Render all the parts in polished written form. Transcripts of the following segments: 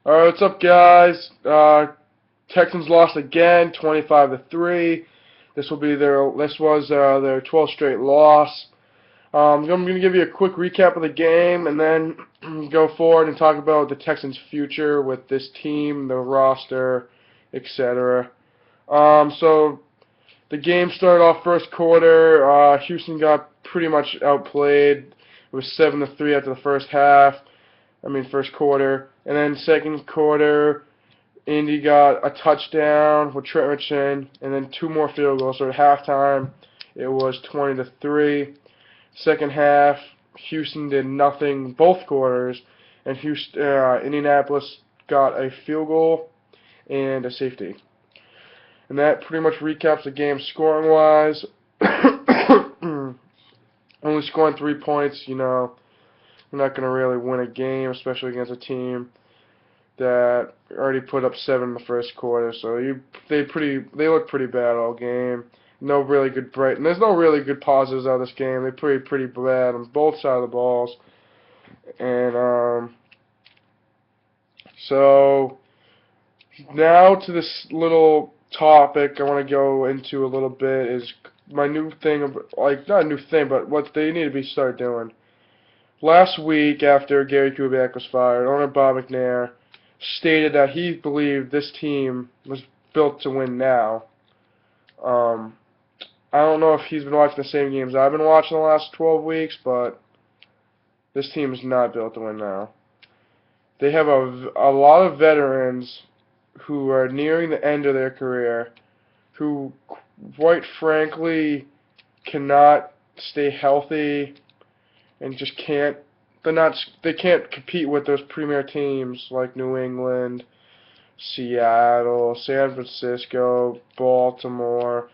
Alright, what's up, guys? Texans lost again, 25-3. This was their 12th straight loss. I'm going to give you a quick recap of the game and then go forward and talk about the Texans' future with this team, the roster, etc. So the game started off first quarter. Houston got pretty much outplayed. It was 7-3 after the first quarter. And then second quarter, Indy got a touchdown with Trent Richardson, and then two more field goals. So at halftime, it was 20-3. Second half, Houston did nothing both quarters, and Indianapolis got a field goal and a safety. And that pretty much recaps the game scoring-wise. Only scoring 3 points, you're not going to really win a game, especially against a team that already put up 7 in the first quarter. So they look pretty bad all game. No really good break, and there's no really good positives out of this game. They played pretty bad on both sides of the balls. And so now to this little topic I want to go into a little bit is my new thing, not a new thing, but what they need to start doing. Last week, after Gary Kubiak was fired, owner Bob McNair stated that he believed this team was built to win now. I don't know if he's been watching the same games I've been watching the last 12 weeks, but this team is not built to win now. They have a lot of veterans who are nearing the end of their career, who, quite frankly, cannot stay healthy and just can't. They can't compete with those premier teams like New England, Seattle, San Francisco, Baltimore.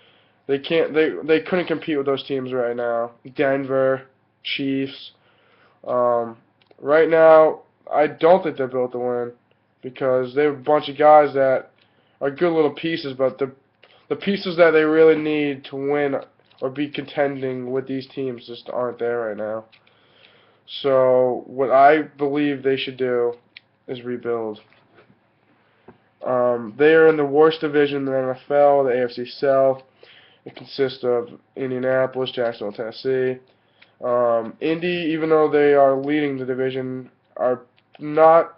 They can't. They couldn't compete with those teams right now. Denver, Chiefs. Right now, I don't think they're built to win because they have a bunch of guys that are good little pieces, but the pieces that they really need to win or be contending with these teams just aren't there right now. So what I believe they should do is rebuild. They are in the worst division in the NFL, the AFC South. It consists of Indianapolis, Jacksonville, Tennessee. Indy, even though they are leading the division, are not.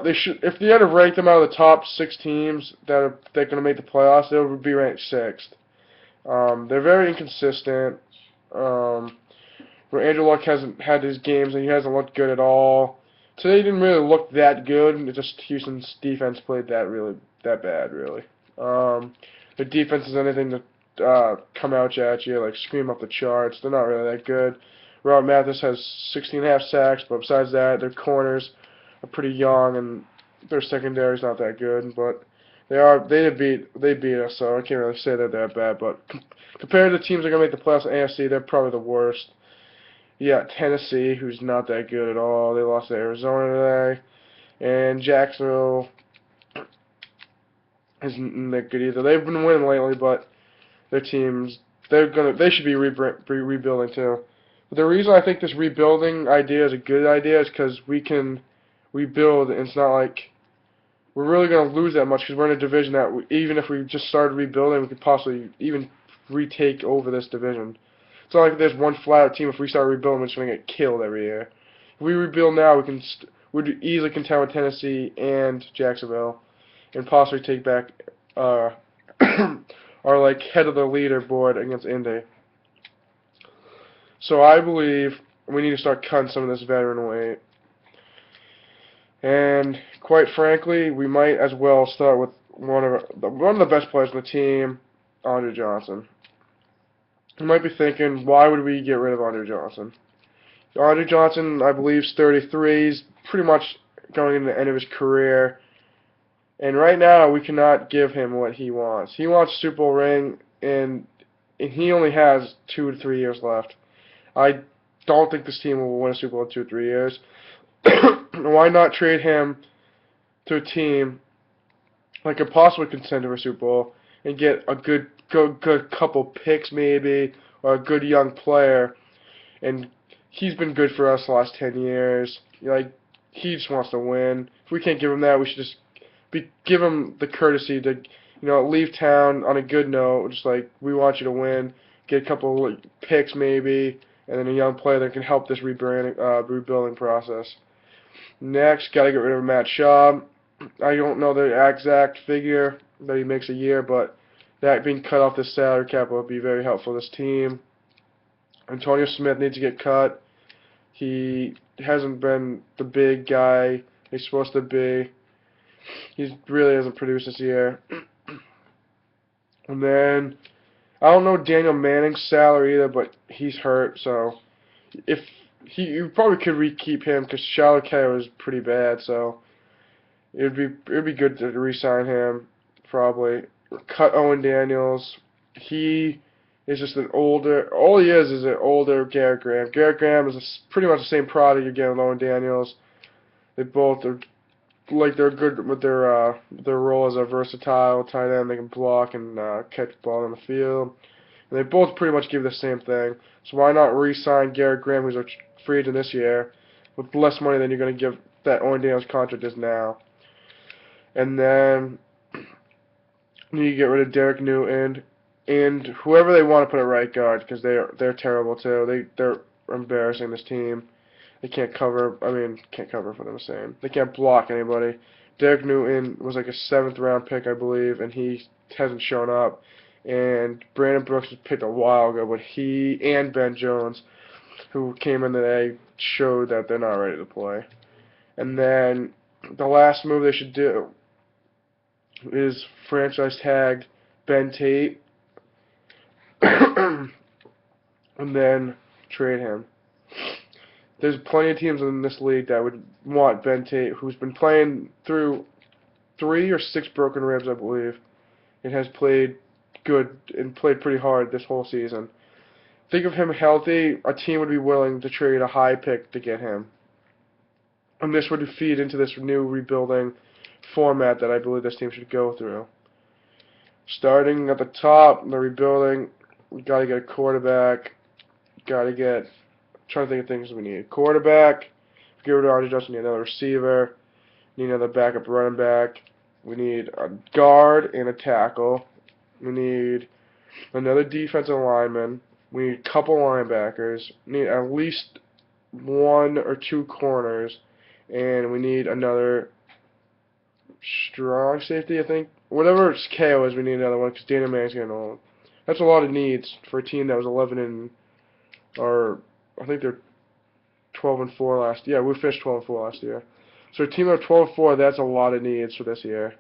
They should, if they had to rank them out of the top 6 teams they're going to make the playoffs, they would be ranked 6th. They're very inconsistent. Where Andrew Luck hasn't had his games and he hasn't looked good at all. Today didn't really look that good. It just Houston's defense played that bad, really. The defense is anything to come out at you, like scream up the charts. They're not really that good. Robert Mathis has 16.5 sacks, but besides that, their corners are pretty young and their secondary's not that good. But they beat us, so I can't really say they're that bad. But compared to the teams that are gonna make the playoffs in the AFC, they're probably the worst. Yeah, Tennessee, who's not that good at all. They lost to Arizona today, and Jacksonville isn't that good either. They've been winning lately, but their teams they should be rebuilding too. But the reason I think this rebuilding idea is a good idea is because we can rebuild, and it's not like we're really going to lose that much because we're in a division that even if we just started rebuilding, we could possibly even retake over this division. It's not like there's one flat-out team. If we start rebuilding, we're just going to get killed every year. If we rebuild now, we'd easily contend with Tennessee and Jacksonville, and possibly take back our head of the leaderboard against Indy. So I believe we need to start cutting some of this veteran weight. And quite frankly, we might as well start with one of the best players on the team, Andre Johnson. You might be thinking, why would we get rid of Andre Johnson? Andre Johnson, I believe, is 33. He's pretty much going into the end of his career. And right now, we cannot give him what he wants. He wants a Super Bowl ring, and he only has 2 to 3 years left. I don't think this team will win a Super Bowl in 2 or 3 years. Why not trade him to a team like a possible contender for a Super Bowl and get a good couple picks maybe, or a good young player? And he's been good for us the last 10 years. Like, he just wants to win. If we can't give him that, we should just give him the courtesy to, leave town on a good note. Just like, we want you to win, get a couple of picks maybe, and then a young player that can help this rebuilding process. Next, got to get rid of Matt Shaw. I don't know the exact figure that he makes a year, but that being cut off this salary cap would be very helpful to this team. Antonio Smith needs to get cut. He hasn't been the big guy he's supposed to be. He really hasn't produced this year. And then, I don't know Daniel Manning's salary either, but he's hurt, so if you probably could re-keep him because Charlotte K was pretty bad, so it'd be good to re-sign him, probably. Cut Owen Daniels. He is just all he is an older Garrett Graham. Garrett Graham is pretty much the same product you're getting with Owen Daniels. They both are, they're good with their role as a versatile tight end. They can block and catch the ball on the field. And they both pretty much give the same thing. So why not re-sign Garrett Graham, who's a free agent this year, with less money than you're going to give that Owen Daniels contract is now. And then you need to get rid of Derek Newton and whoever they want to put at right guard, because they're terrible too. They're embarrassing this team. They can't cover. I mean, can't cover for them saying. They can't block anybody. Derek Newton was like a 7th round pick, I believe, and he hasn't shown up. And Brandon Brooks was picked a while ago, but he and Ben Jones, who came in today, showed that they're not ready to play. And then the last move they should do is franchise tag Ben Tate and then trade him. There's plenty of teams in this league that would want Ben Tate, who's been playing through 3 or 6 broken ribs, I believe, and has played good and played pretty hard this whole season. Think of him healthy, a team would be willing to trade a high pick to get him. And this would feed into this new rebuilding format that I believe this team should go through. Starting at the top, the rebuilding, we got to get a quarterback, trying to think of things we need. Quarterback, get rid of RJ Johnson, we need another receiver, we need another backup running back, we need a guard and a tackle, we need another defensive lineman, we need a couple linebackers, we need at least 1 or 2 corners, and we need another strong safety, I think. Whatever KO is, we need another one because Daniel Manning's getting old. That's a lot of needs for a team that was 11 or I think they're 12-4 last. Yeah, we finished 12-4 last year. So a team that 12-4, that's a lot of needs for this year.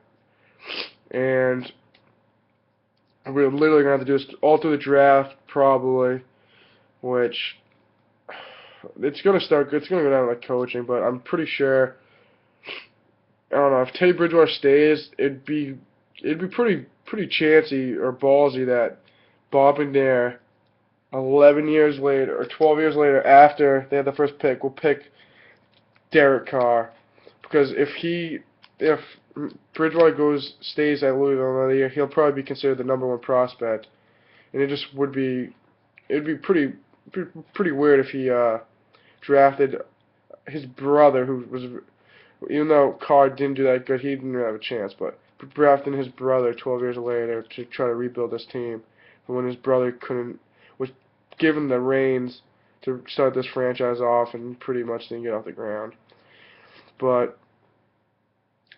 And we're literally gonna have to do this all through the draft, probably, which it's gonna start. It's gonna go down to like coaching, but I'm pretty sure. I don't know if Teddy Bridgewater stays, it'd be pretty chancy or ballsy that Bob McNair, 11 years later or 12 years later after they had the first pick, will pick Derek Carr, because if Bridgewater stays at Louisville another year, he'll probably be considered the #1 prospect, and it'd be pretty weird if he drafted his brother, who was. Even though Carr didn't do that good, he didn't really have a chance. But drafting his brother 12 years later to try to rebuild this team, and when his brother was given the reins to start this franchise off, and pretty much didn't get off the ground. But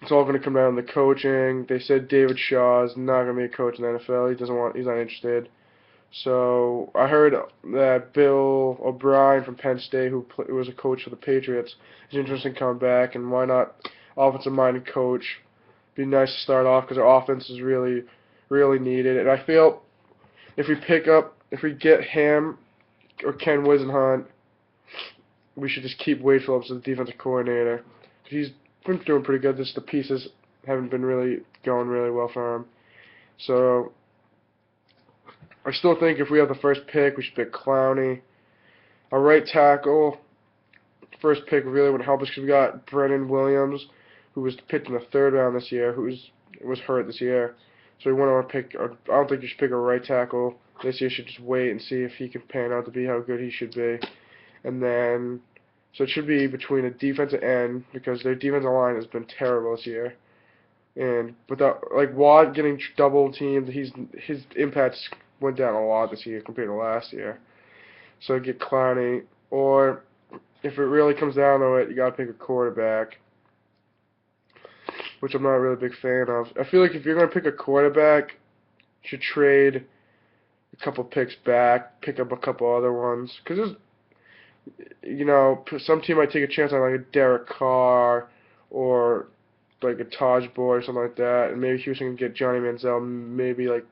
it's all going to come down to the coaching. They said David Shaw is not going to be a coach in the NFL. He's not interested. So I heard that Bill O'Brien from Penn State, who was a coach for the Patriots, is interested in coming back. And why not offensive-minded coach? Be nice to start off because our offense is really, really needed. And I feel if we get him or Ken Wisenhunt, we should just keep Wade Phillips as the defensive coordinator. He's been doing pretty good. The pieces haven't been really going really well for him. So I still think if we have the first pick, we should pick Clowney. Our right tackle, first pick really would help us because we got Brennan Williams, who was picked in the 3rd round this year, who was hurt this year. So we want to pick. I don't think you should pick a right tackle this year. You should just wait and see if he can pan out to be how good he should be. And then So it should be between a defensive end, because their defensive line has been terrible this year. And without, like, Watt getting double teamed, his impacts went down a lot this year compared to last year. So get Clowney, or if it really comes down to it, you gotta pick a quarterback, which I'm not really a big fan of. I feel like if you're gonna pick a quarterback, you should trade a couple picks back, pick up a couple other ones, because some team might take a chance on like a Derek Carr or like a Taj Boyd or something like that, and maybe Houston can get Johnny Manziel, maybe like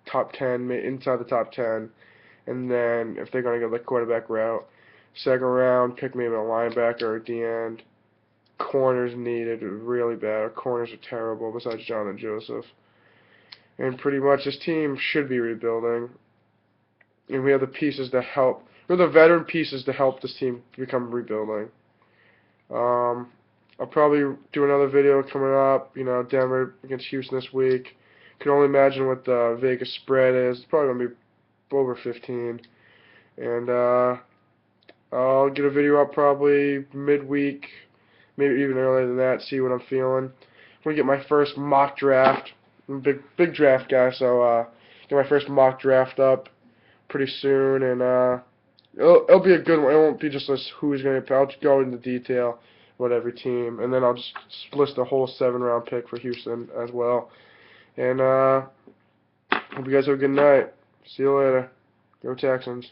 top 10, inside the top 10, and then if they're gonna go the quarterback route, second round, pick maybe a linebacker at the end. Corners needed really bad. Our corners are terrible besides John and Joseph. And pretty much this team should be rebuilding. And we have the pieces to help. We have the veteran pieces to help this team become rebuilding. I'll probably do another video coming up. Denver against Houston this week. Can only imagine what the Vegas spread is. It's probably going to be over 15. And I'll get a video up probably midweek. Maybe even earlier than that, see what I'm feeling. I'm going to get my first mock draft. I'm a big draft guy, so get my first mock draft up pretty soon, and it'll be a good one. It won't be just who's going to. I'll just go into detail about every team, and then I'll just split the whole 7-round pick for Houston as well. And hope you guys have a good night. See you later. Go Texans.